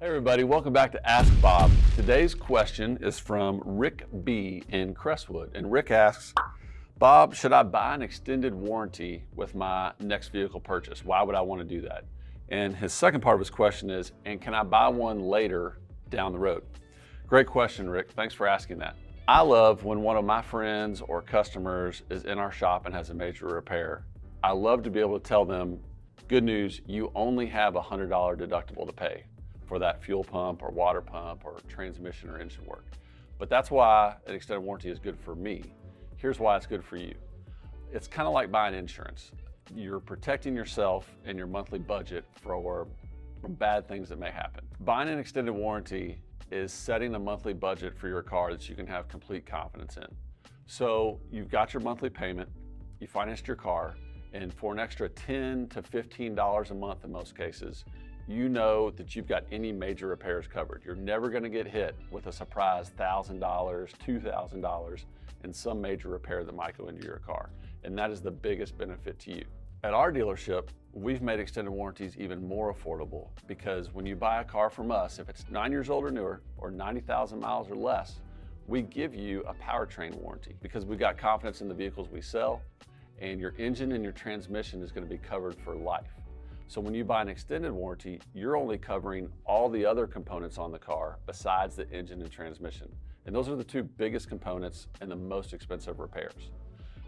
Hey everybody, welcome back to Ask Bob. Today's question is from Rick B in Crestwood. And Rick asks, Bob, should I buy an extended warranty with my next vehicle purchase? Why would I want to do that? And his second part of his question is, and can I buy one later down the road? Great question, Rick. Thanks for asking that. I love when one of my friends or customers is in our shop and has a major repair. I love to be able to tell them, good news, you only have a $100 deductible to pay for that fuel pump or water pump or transmission or engine work. But that's why an extended warranty is good for me. Here's why it's good for you. It's kind of like buying insurance. You're protecting yourself and your monthly budget from bad things that may happen. Buying an extended warranty is setting a monthly budget for your car that you can have complete confidence in. So you've got your monthly payment, you financed your car, and for an extra $10 to $15 a month in most cases, you know that you've got any major repairs covered. You're never going to get hit with a surprise $1,000, $2,000 in some major repair that might go into your car. And that is the biggest benefit to you. At our dealership, we've made extended warranties even more affordable because when you buy a car from us, if it's 9 years old or newer or 90,000 miles or less, we give you a powertrain warranty because we've got confidence in the vehicles we sell, and your engine and your transmission is going to be covered for life. So when you buy an extended warranty, you're only covering all the other components on the car besides the engine and transmission. And those are the two biggest components and the most expensive repairs.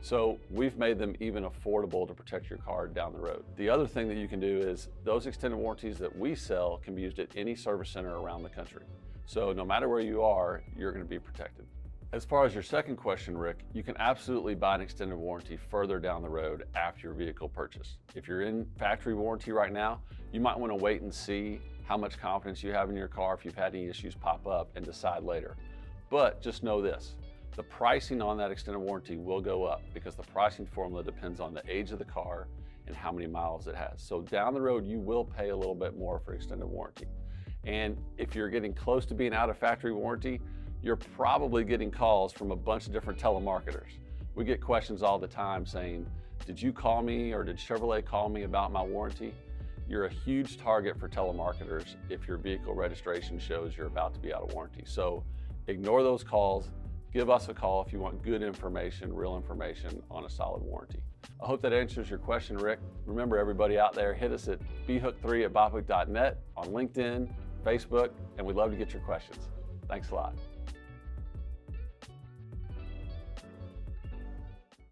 So we've made them even affordable to protect your car down the road. The other thing that you can do is those extended warranties that we sell can be used at any service center around the country. So no matter where you are, you're going to be protected. As far as your second question, Rick, you can absolutely buy an extended warranty further down the road after your vehicle purchase. If you're in factory warranty right now, you might want to wait and see how much confidence you have in your car if you've had any issues pop up and decide later. But just know this, the pricing on that extended warranty will go up because the pricing formula depends on the age of the car and how many miles it has. So down the road, you will pay a little bit more for extended warranty. And if you're getting close to being out of factory warranty, you're probably getting calls from a bunch of different telemarketers. We get questions all the time saying, did you call me or did Chevrolet call me about my warranty? You're a huge target for telemarketers if your vehicle registration shows you're about to be out of warranty. So ignore those calls. Give us a call if you want good information, real information on a solid warranty. I hope that answers your question, Rick. Remember, everybody out there, hit us at bhook3@bobhook.net, on LinkedIn, Facebook, and we'd love to get your questions. Thanks a lot.